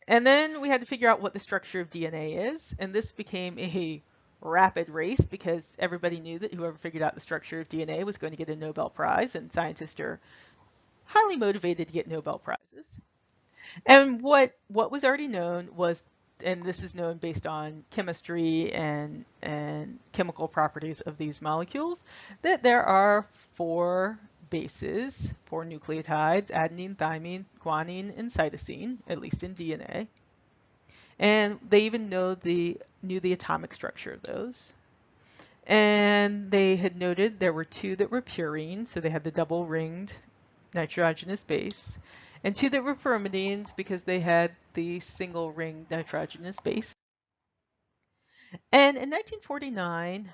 And then we had to figure out what the structure of DNA is, and this became a rapid race because everybody knew that whoever figured out the structure of DNA was going to get a Nobel Prize, and scientists are highly motivated to get Nobel Prizes. And what was already known was, and this is known based on chemistry and chemical properties of these molecules, that there are four bases, four nucleotides: adenine, thymine, guanine, and cytosine, at least in DNA. And they even knew the atomic structure of those. And they had noted there were two that were purines, so they had the double ringed nitrogenous base, and two that were pyrimidines because they had the single ring nitrogenous base. And in 1949,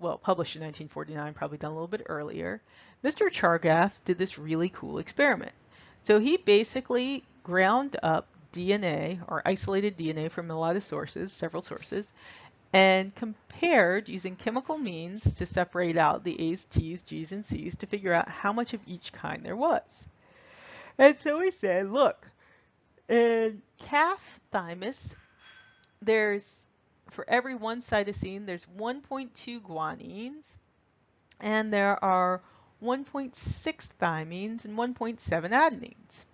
well, published in 1949, probably done a little bit earlier, Mr. Chargaff did this really cool experiment. So he basically ground up DNA or isolated DNA from a lot of sources, several sources, and compared using chemical means to separate out the A's, T's, G's, and C's to figure out how much of each kind there was. And so he said, look, in calf thymus, there's, for every one cytosine, there's 1.2 guanines, and there are 1.6 thymines and 1.7 adenines.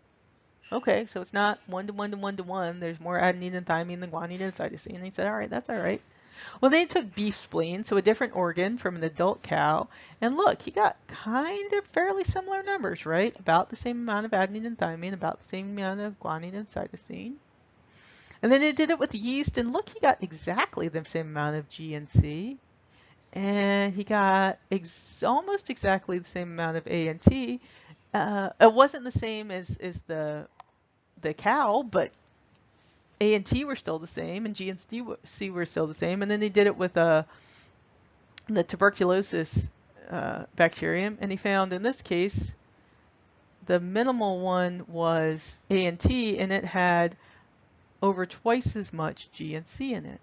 Okay, so it's not 1 to 1 to 1 to 1. There's more adenine and thymine than guanine and cytosine. And he said, all right, that's all right. Well, then he took beef spleen, so a different organ from an adult cow, and look, he got kind of fairly similar numbers, right? About the same amount of adenine and thymine, about the same amount of guanine and cytosine. And then he did it with yeast, and look, he got exactly the same amount of G and C. And he got almost exactly the same amount of A and T. It wasn't the same as the cow, but A and T were still the same, and G and C were still the same. And then he did it with the tuberculosis bacterium, and he found in this case the minimal one was A and T, and it had over twice as much G and C in it.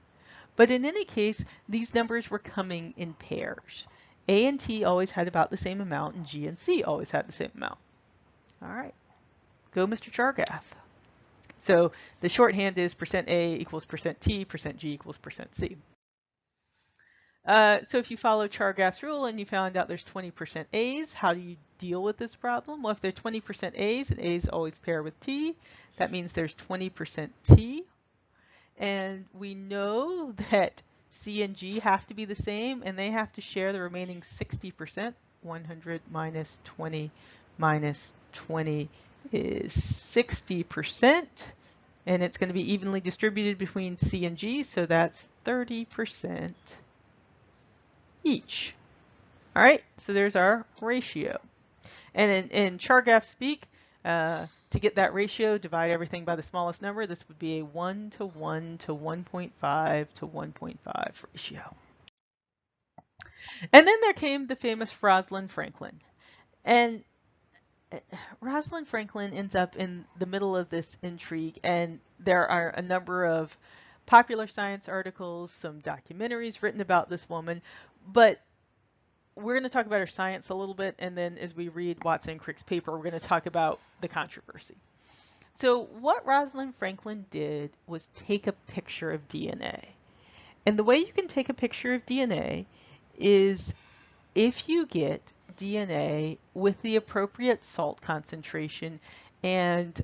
But in any case, these numbers were coming in pairs. A and T always had about the same amount, and G and C always had the same amount. All right, go Mr. Chargaff. So the shorthand is %A equals %T, %G equals %C. So if you follow Chargaff's rule and you found out there's 20% A's, how do you deal with this problem? Well, if they're 20% A's and A's always pair with T, that means there's 20% T. And we know that C and G have to be the same, and they have to share the remaining 60%. 100 minus 20 minus 20 is 60%. And it's going to be evenly distributed between C and G, so that's 30% each. All right, so there's our ratio. And in Chargaff speak, to get that ratio, divide everything by the smallest number. This would be a 1 to 1 to 1.5 to 1.5 ratio. And then there came the famous Rosalind Franklin. And Rosalind Franklin ends up in the middle of this intrigue, and there are a number of popular science articles, some documentaries written about this woman, but we're going to talk about her science a little bit, and then as we read Watson and Crick's paper, we're going to talk about the controversy. So what Rosalind Franklin did was take a picture of DNA. And the way you can take a picture of DNA is if you get DNA with the appropriate salt concentration and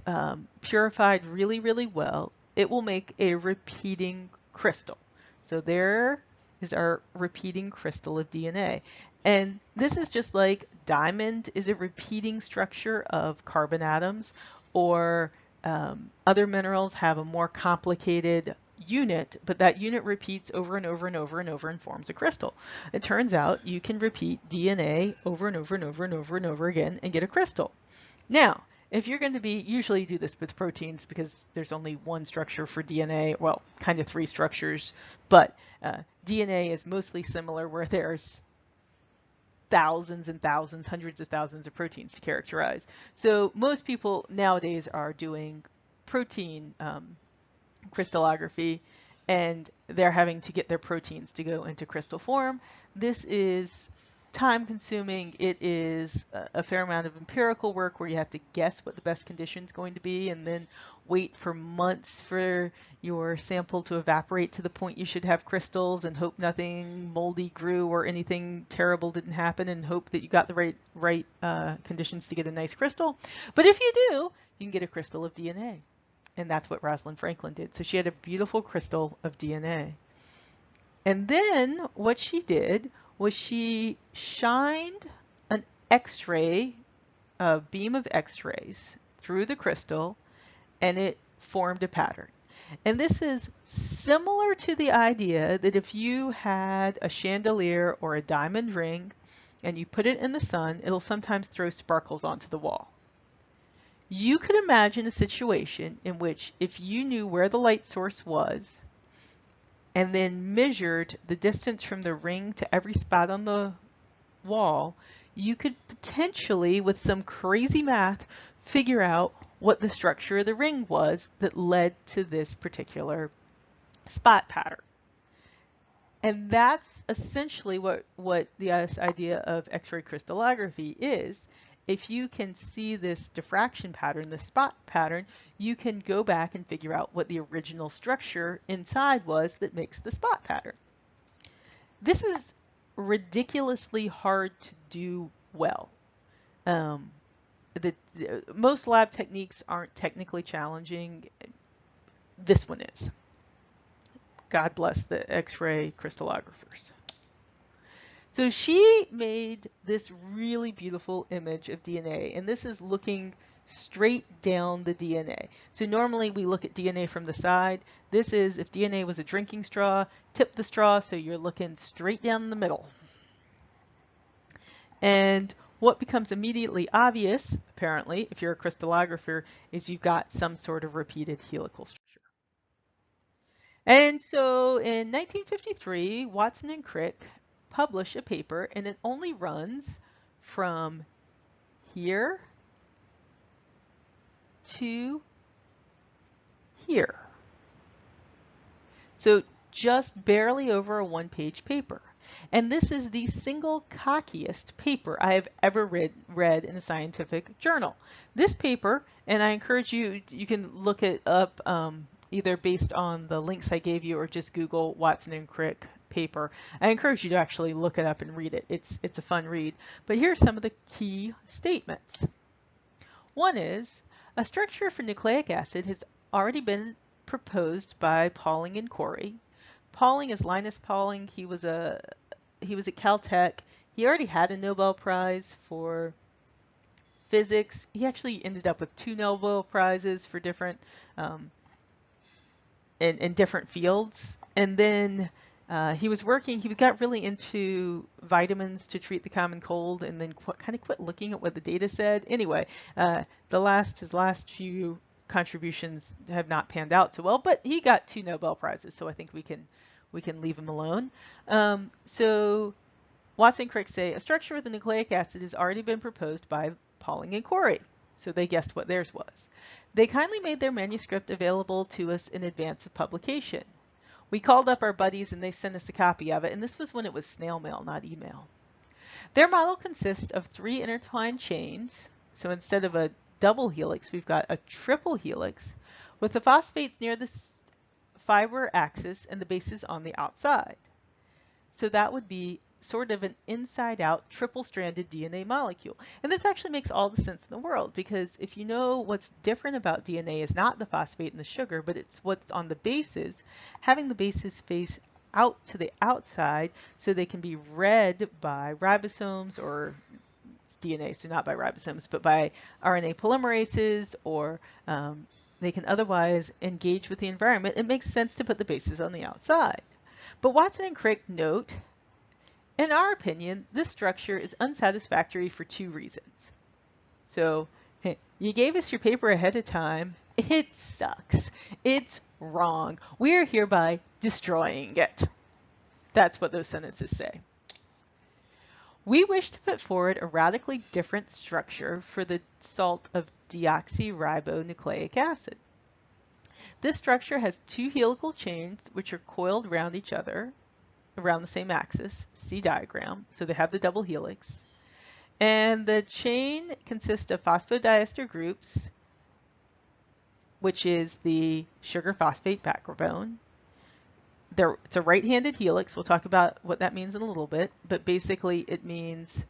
purified really, really well, it will make a repeating crystal. So there is our repeating crystal of DNA. And this is just like diamond is a repeating structure of carbon atoms, or other minerals have a more complicated unit, but that unit repeats over and over and over and over and forms a crystal. It turns out you can repeat DNA over and over and over and over and over again and get a crystal. Now, if you're going to usually do this with proteins because there's only one structure for DNA, well, kind of three structures, but DNA is mostly similar where there's thousands and thousands, hundreds of thousands of proteins to characterize. So most people nowadays are doing protein crystallography, and they're having to get their proteins to go into crystal form. This is time consuming. It is a fair amount of empirical work where you have to guess what the best condition is going to be, and then wait for months for your sample to evaporate to the point you should have crystals and hope nothing moldy grew or anything terrible didn't happen and hope that you got the right conditions to get a nice crystal. But if you do, you can get a crystal of DNA. And that's what Rosalind Franklin did. So she had a beautiful crystal of DNA. And then what she did was she shined an X-ray, a beam of X-rays through the crystal, and it formed a pattern. And this is similar to the idea that if you had a chandelier or a diamond ring and you put it in the sun, it'll sometimes throw sparkles onto the wall. You could imagine a situation in which if you knew where the light source was and then measured the distance from the ring to every spot on the wall, you could potentially, with some crazy math, figure out what the structure of the ring was that led to this particular spot pattern. And that's essentially what this idea of X-ray crystallography is. If you can see this diffraction pattern, the spot pattern, you can go back and figure out what the original structure inside was that makes the spot pattern. This is ridiculously hard to do well. Most lab techniques aren't technically challenging. This one is. God bless the X-ray crystallographers. So she made this really beautiful image of DNA, and this is looking straight down the DNA. So normally we look at DNA from the side. This is if DNA was a drinking straw, tip the straw so you're looking straight down the middle. And what becomes immediately obvious, apparently, if you're a crystallographer, is you've got some sort of repeated helical structure. And so in 1953, Watson and Crick publish a paper, and it only runs from here to here. So just barely over a one-page paper. And this is the single cockiest paper I have ever read in a scientific journal. This paper, and I encourage you, you can look it up either based on the links I gave you or just Google Watson and Crick paper. I encourage you to actually look it up and read it. It's a fun read. But here are some of the key statements. One is, a structure for nucleic acid has already been proposed by Pauling and Corey. Pauling is Linus Pauling. He was at Caltech. He already had a Nobel Prize for physics. He actually ended up with 2 Nobel Prizes for different in different fields. And then he got really into vitamins to treat the common cold, and then kind of quit looking at what the data said. Anyway, his last few contributions have not panned out so well, but he got 2 Nobel Prizes, so I think we can leave him alone. So Watson and Crick say a structure with a nucleic acid has already been proposed by Pauling and Corey. So they guessed what theirs was. They kindly made their manuscript available to us in advance of publication. We called up our buddies and they sent us a copy of it, and this was when it was snail mail, not email. Their model consists of 3 intertwined chains. So instead of a double helix, we've got a triple helix with the phosphates near the fiber axis and the bases on the outside. So that would be sort of an inside-out triple-stranded DNA molecule. And this actually makes all the sense in the world, because if you know what's different about DNA is not the phosphate and the sugar, but it's what's on the bases, having the bases face out to the outside so they can be read by ribosomes, or it's DNA, so not by ribosomes, but by RNA polymerases, or they can otherwise engage with the environment, it makes sense to put the bases on the outside. But Watson and Crick note, in our opinion, this structure is unsatisfactory for 2 reasons. So, you gave us your paper ahead of time. It sucks. It's wrong. We are hereby destroying it. That's what those sentences say. We wish to put forward a radically different structure for the salt of deoxyribonucleic acid. This structure has 2 helical chains which are coiled around each other, around the same axis, see diagram, so they have the double helix. And the chain consists of phosphodiester groups which is the sugar phosphate backbone. It's a right-handed helix. We'll talk about what that means in a little bit, but basically it means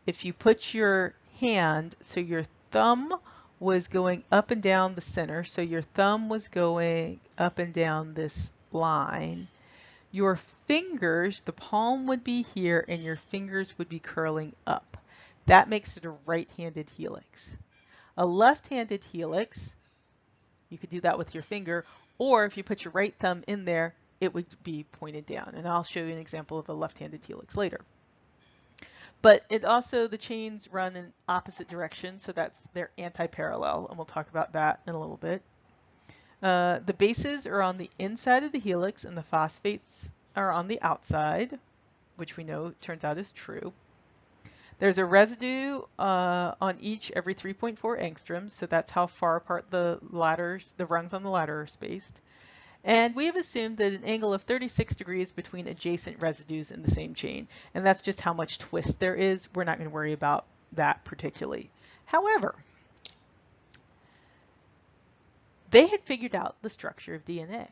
if you put your hand, so your thumb was going up and down the center, so your thumb was going up and down this line, your fingers, the palm would be here and your fingers would be curling up. That makes it a right-handed helix. A left-handed helix, you could do that with your finger, or if you put your right thumb in there, it would be pointed down. And I'll show you an example of a left-handed helix later. But it also, the chains run in opposite directions, so they're anti-parallel, and we'll talk about that in a little bit. The bases are on the inside of the helix and the phosphates are on the outside, which we know turns out is true. There's a residue on each every 3.4 angstroms, so that's how far apart the rungs on the ladder are spaced. And we have assumed that an angle of 36 degrees between adjacent residues in the same chain. And that's just how much twist there is. We're not going to worry about that particularly. However, they had figured out the structure of DNA.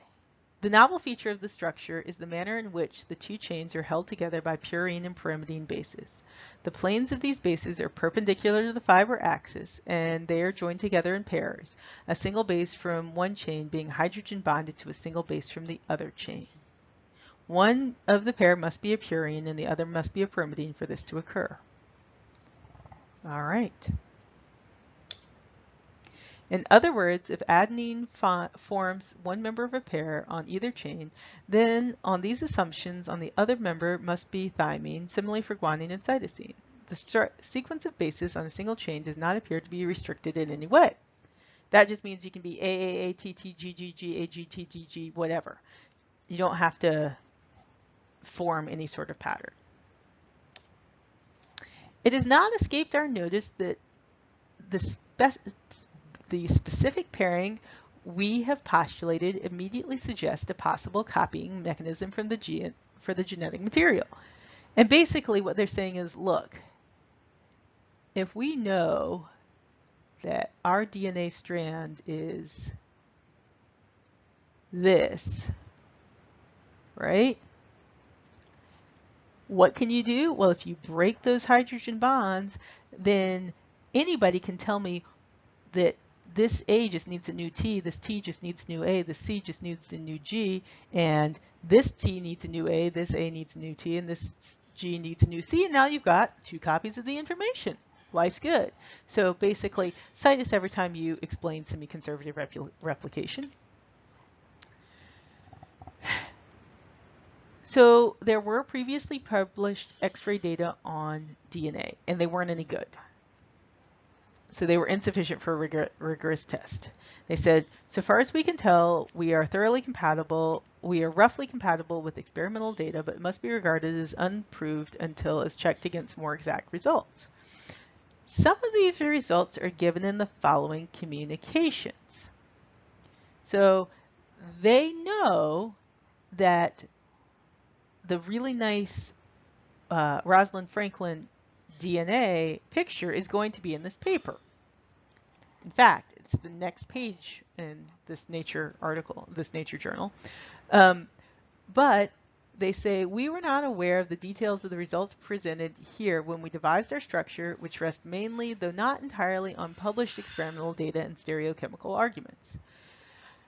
The novel feature of the structure is the manner in which the two chains are held together by purine and pyrimidine bases. The planes of these bases are perpendicular to the fiber axis, and they are joined together in pairs, a single base from one chain being hydrogen bonded to a single base from the other chain. One of the pair must be a purine and the other must be a pyrimidine for this to occur. All right. In other words, if adenine forms one member of a pair on either chain, then on these assumptions, on the other member must be thymine, similarly for guanine and cytosine. The sequence of bases on a single chain does not appear to be restricted in any way. That just means you can be AAA, TT, GGG, AG, TTG, whatever. You don't have to form any sort of pattern. It has not escaped our notice that the specific pairing we have postulated immediately suggests a possible copying mechanism for the genetic material. And basically what they're saying is, look, if we know that our DNA strand is this, right? What can you do? Well, if you break those hydrogen bonds, then anybody can tell me that this A just needs a new T, this T just needs new A, this C just needs a new G, and this T needs a new A, this A needs a new T, and this G needs a new C, and now you've got two copies of the information. Life's good. So basically, cite us every time you explain semi-conservative replication. So there were previously published X-ray data on DNA, and they weren't any good. So they were insufficient for a rigorous test. They said, so far as we can tell, we are thoroughly compatible. We are roughly compatible with experimental data, but must be regarded as unproved until it's checked against more exact results. Some of these results are given in the following communications. So they know that the really nice Rosalind Franklin DNA picture is going to be in this paper. In fact, it's the next page in this Nature article, this Nature journal. But they say, we were not aware of the details of the results presented here when we devised our structure, which rests mainly, though not entirely, on published experimental data and stereochemical arguments.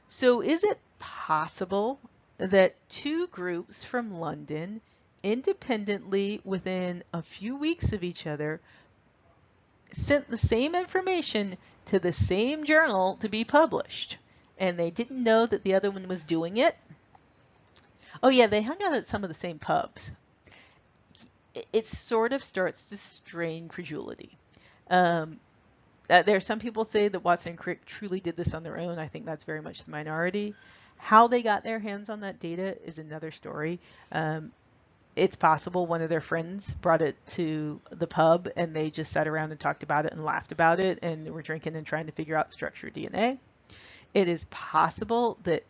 So is it possible that two groups from London independently within a few weeks of each other sent the same information to the same journal to be published, and they didn't know that the other one was doing it? Oh yeah, they hung out at some of the same pubs. It sort of starts to strain credulity. There are some people say that Watson and Crick truly did this on their own. I think that's very much the minority. How they got their hands on that data is another story. It's possible one of their friends brought it to the pub and they just sat around and talked about it and laughed about it and were drinking and trying to figure out the structure of DNA. It is possible that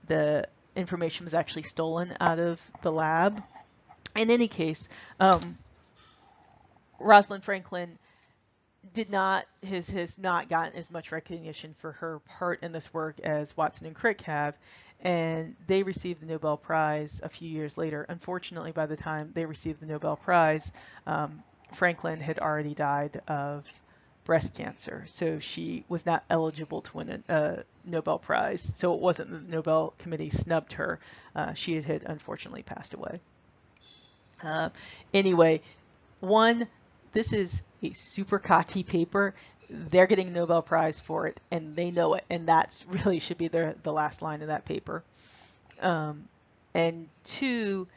the information was actually stolen out of the lab. In any case, Rosalind Franklin has not gotten as much recognition for her part in this work as Watson and Crick have, and they received the Nobel Prize a few years later. Unfortunately, by the time they received the Nobel Prize, Franklin had already died of breast cancer, so she was not eligible to win a Nobel Prize. So it wasn't that the Nobel Committee snubbed her. She had unfortunately passed away. Anyway, one, this is a super cocky paper. They're getting a Nobel Prize for it, and they know it, and that's really should be the last line of that paper. And two,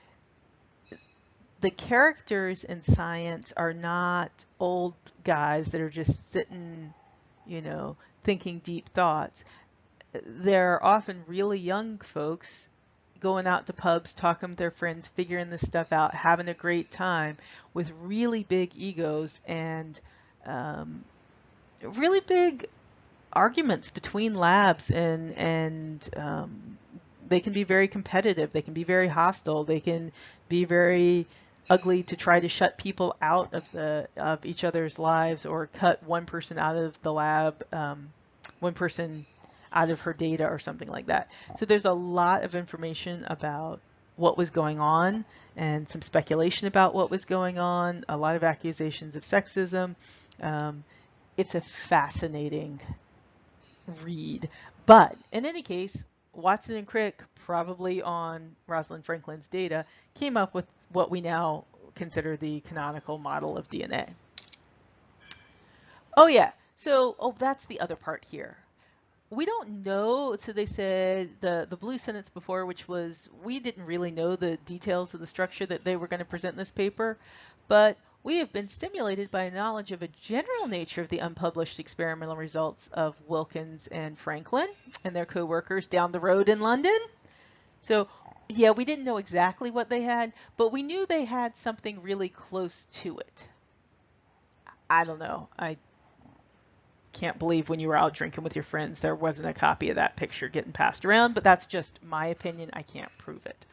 the characters in science are not old guys that are just sitting, thinking deep thoughts. They're often really young folks going out to pubs, talking with their friends, figuring this stuff out, having a great time with really big egos and really big arguments between labs, and they can be very competitive. They can be very hostile. They can be very ugly to try to shut people out of each other's lives, or cut one person out of the lab, one person out of her data or something like that. So there's a lot of information about what was going on and some speculation about what was going on, a lot of accusations of sexism. It's a fascinating read. But in any case, Watson and Crick, probably on Rosalind Franklin's data, came up with what we now consider the canonical model of DNA. Oh yeah, so that's the other part here. We don't know, so they said the blue sentence before, which was we didn't really know the details of the structure that they were going to present in this paper, but we have been stimulated by a knowledge of a general nature of the unpublished experimental results of Wilkins and Franklin and their co-workers down the road in London. So yeah, we didn't know exactly what they had, but we knew they had something really close to it. I don't know. I can't believe when you were out drinking with your friends there wasn't a copy of that picture getting passed around, but that's just my opinion. I can't prove it.